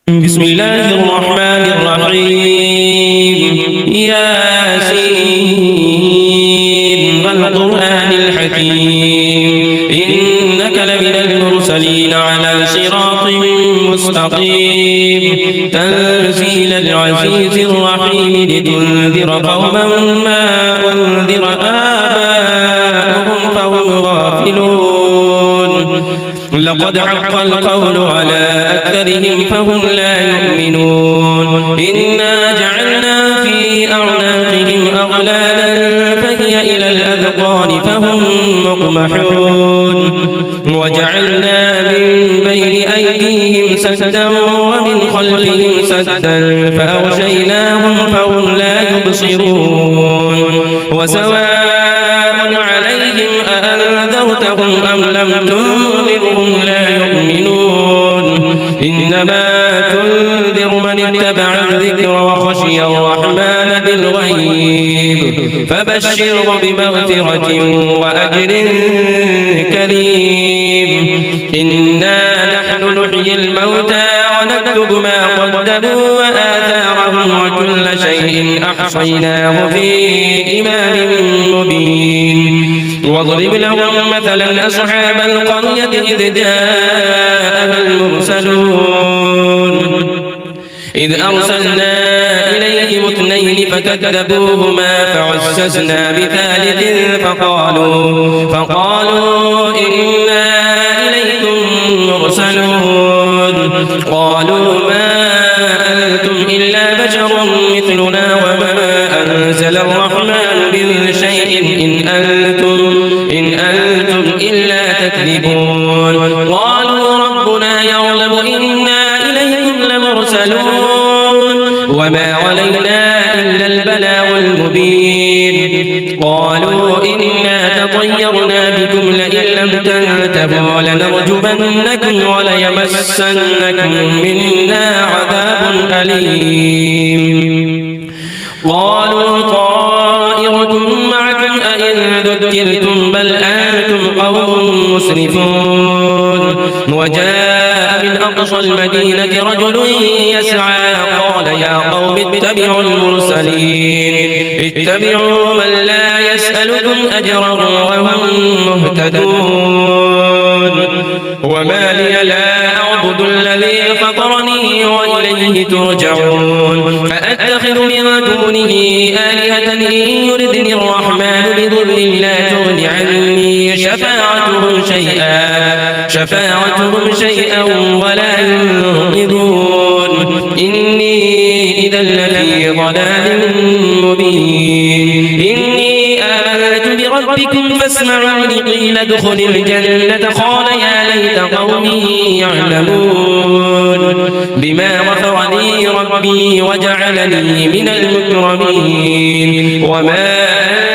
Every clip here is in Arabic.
بسم الله الرحمن الرحيم ياسين والقرآن الحكيم إنك لمن المرسلين على صراط مستقيم تنزيل العزيز الرحيم لتنذر قوما ما أنذر آباؤهم فهم غافلون لقد حق القول على أكثرهم فهم لا يؤمنون إنا جعلنا في أعناقهم أغلالا فهي إلى الأذقان فهم مقمحون وجعلنا من بين أيديهم سدا ومن خلفهم سدا فأغشيناهم فهم لا يبصرون وسواء عليهم أأنذرتهم أم لم تنذرهم لا يؤمنون إنما تنذر من اتبع الذكر وخشي الرحمن بالغيب فبشره بمغفرة وأجر كريم إنا نحن نحيي الموتى ونكتب ما قدموا وآثارهم وكل شيء أحصيناه في إمام مبين واضرب لهم مثلا أصحاب القرية إذ جاءها المرسلون إذ أرسلنا إليهم اثنين فكذبوهما فعززنا بثالث فقالوا إنا إليكم مرسلون قالوا ما أنتم إلا بشر مثلنا وما أنزل الرحمن من شيء إن أنتم إلا تكذبون قالوا ربنا يعلم إنا إليكم لمرسلون وما علينا إلا البلاغ المبين قالوا إنا تطيرنا بكم لئن لم تنتهوا لنرجمنكم وليمسنكم منا عذاب أليم قالوا طائركم معكم أئن ذكرتم بل أنتم قوم مسرفون وجاء من أقصى المدينة رجل يسعى قال يا قوم اتبعوا المرسلين اتبعوا من لا يسألكم أجرا وهم مهتدون وما لي لا أعبد الذي فطرني وإليه ترجعون فأتخذ من دونه آلهة إن يردني الرحمن بضر لا تغن عني شفاعتهم شيئا ولا ينقذون إني إذا لفي ضلال مبين إني آمنت بربكم فاسمعون قيل ادخل الجنة قال يا ليت قومي يعلمون بما غفر لي ربي وجعلني من المكرمين وما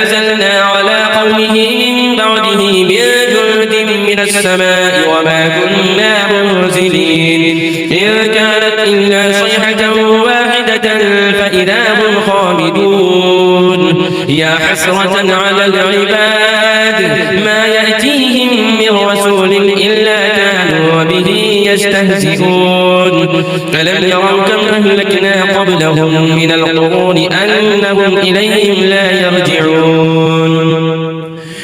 أنزلنا على قومه من بعده من جند من السماء وما كنا منزلين إن كانت إلا صيحة واحدة فإذا هم خامدون يا حسرة على العباد ما يأتيهم من رسول إلا كانوا به يستهزئون ألم يروا كم أهلكنا قبلهم من القرون أنهم إليهم لا يرجعون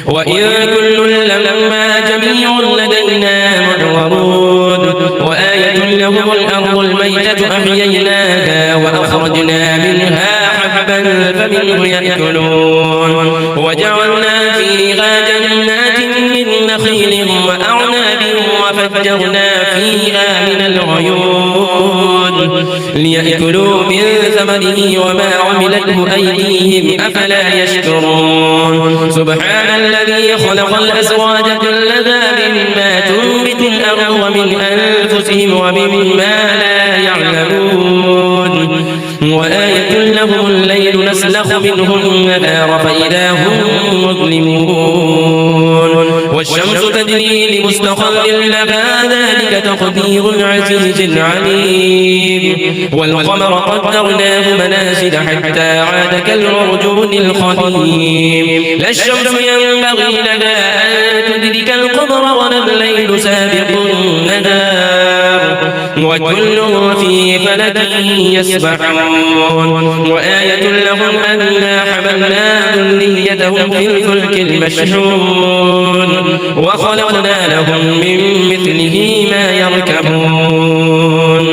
وإن كل لما جميع لدينا محضرون وآية لهم الأرض الميتة أحييناها وأخرجنا منها حبا فمنه يأكلون وجعلنا فيها جنات من نخيل وأعناب وفجرنا فيها من العيون ليأكلوا من ثمره وما عملته أيديهم أفلا يشكرون سبحان الذي خلق الأزواج كلها مما تنبت الأرض ومن أنفسهم ومما لا يعلمون وآية لهم الليل نسلخ منه النهار فإذا هم مظلمون والشمس تجري لمستقر لها ذلك تقدير العزيز العليم والقمر قدرناه منازل حتى عاد كالعرجون الخميم لا الشمس ينبغي لها أن تدرك القمر ولا الليل سابق النهار وكلهم في فلك يسبحون وآية لهم أنا حملنا ذريتهم في الفلك المشحون وخلقنا لهم من مثله ما يركبون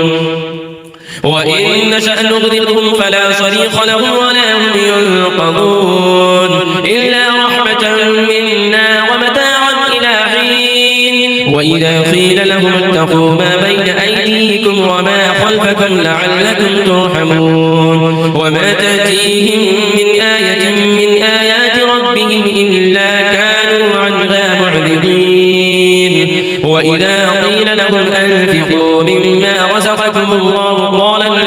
وإن نشأ نغرقهم فلا صريخ لهم ولا هم ينقذون إلا رحمة منا ومتاعا إلى حين وإذا قيل لهم اتقوا ما بين أيديكم وما خلفكم لعلكم ترحمون وما تأتيهم من آية من آيات ربهم إلا كانوا عنها معرضين وإذا قيل لهم أنفقوا مما رزقكم الله قال الذين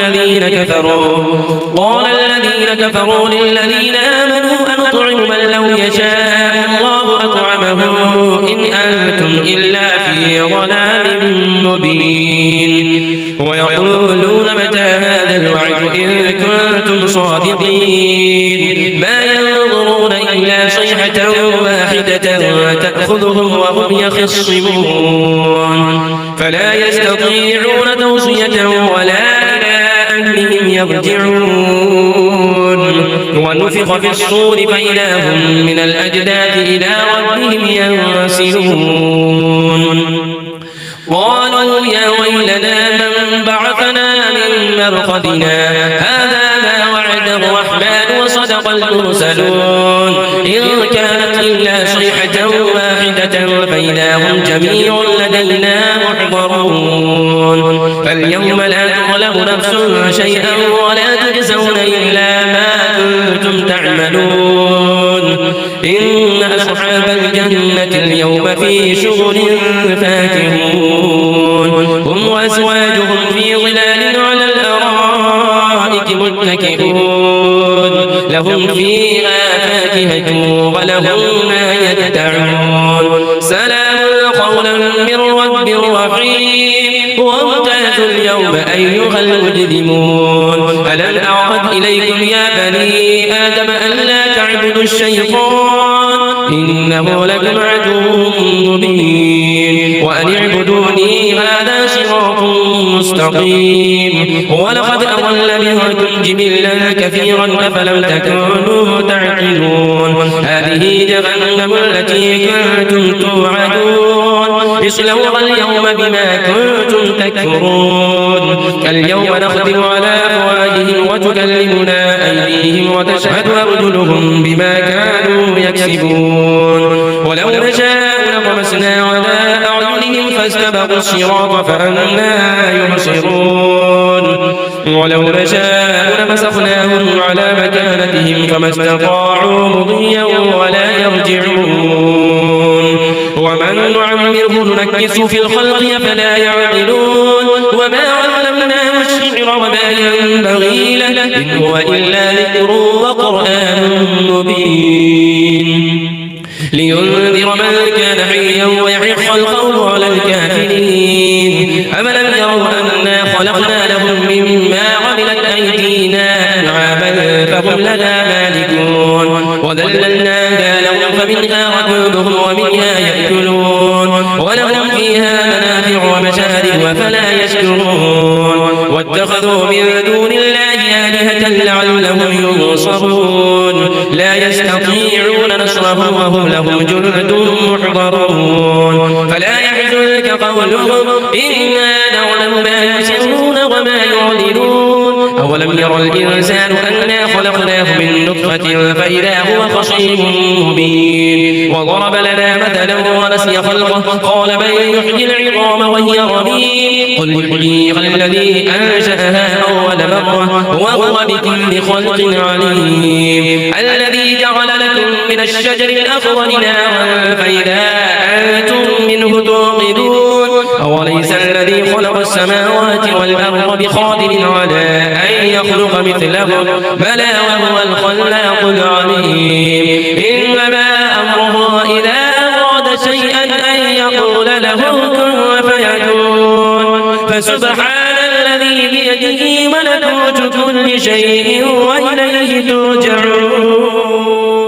كفروا للذين آمنوا أنطعم من لو يشاء الله أطعمه إن أنتم إلا في ضلال مبين ويقولون متى هذا الوعد إن كنتم صادقين ما ينظرون إلا صيحة واحدة تأخذهم وهم يخصمون فلا يستطيعون توصية ولا أهلهم يرجعون ونفخ في الصور فإذا هم من الأجداث إلى ربهم ينسلون قالوا يا ويلنا من بعثنا من مرقدنا هذا ما وعد الرحمن وصدق المرسلون إن كانت إلا صيحة واحدة فإذا هم جميع لدينا محضرون فاليوم لا تظلم نفس شيئا ولا تجزون إلا ما كنتم تعملون إن أصحاب الجنة اليوم في شغل فاكهون هم وأزواجهم في ظلال على الأرائك متكئون لهم فيها فاكهة ولهم ما يدعون سلام قولا من رب رحيم وامتازوا اليوم أيها المجرمون ألم أعهد إليكم يا بني آدم ألا تعبدوا الشيطان إنه لكم عدو مبين وأن اعبدوني هذا صراط مستقيم ولقد أضل منكم جبلا كثيرا أفلم تكونوا تعقلون هذه جهنم التي كنتم توعدون اصلوها اليوم بما كنتم تكفرون اليوم نختم على أفواههم وتكلمنا أيديهم وتشهد أرجلهم بما كانوا يكسبون ولو نشاء لطمسنا على أعينهم فاستبقوا الصراط فأنى يبصرون ولو نشاء لمسخناهم على مكانتهم فما استطاعوا مضيا ولا يرجعون ومن نعمره ننكسه في الخلق فلا يعقلون وما علمناه الشعر وما ينبغي له إن هو إلا ذكر وقرآن مبين لينذر من كان حيا ويحق القول على الكافرين أفلم يروا أنا خلقنا لهم مما عملت أيدينا أنعاما فهم لها مالكون وذللناها لهم فمنها ركوبهم ومنها يأكلون ولهم فيها منافع ومشارب وفلا يشكرون واتخذوا من دون الله آلهة لعلهم ينصرون لا يستطيعون نصرهم وهم لهم جند محضرون فلا يحزنك قولهم إنا نعلم ما يسرون وما يعلنون أولم ير الإنسان أنا خلقناه من نطفة فإذا هو خصيم مبين وضرب لنا مثلا ونسي خلقه قال من يحيي العظام وهي رميم قل يحييها الذي أنشأها أول مرة وهو بكل خلق عليم الذي جعل لكم من الشجر الأخضر نارا فإذا أنتم منه توقدون أوليس الذي خلق السماوات والأرض بقادر على أن يخلق مثلهم بلى وهو الخلاق العليم إنما أمره إذا أراد شيئا أن يقول له كن فيكون فسبحان الذي بيده ملكوت كل شيء وإليه ترجعون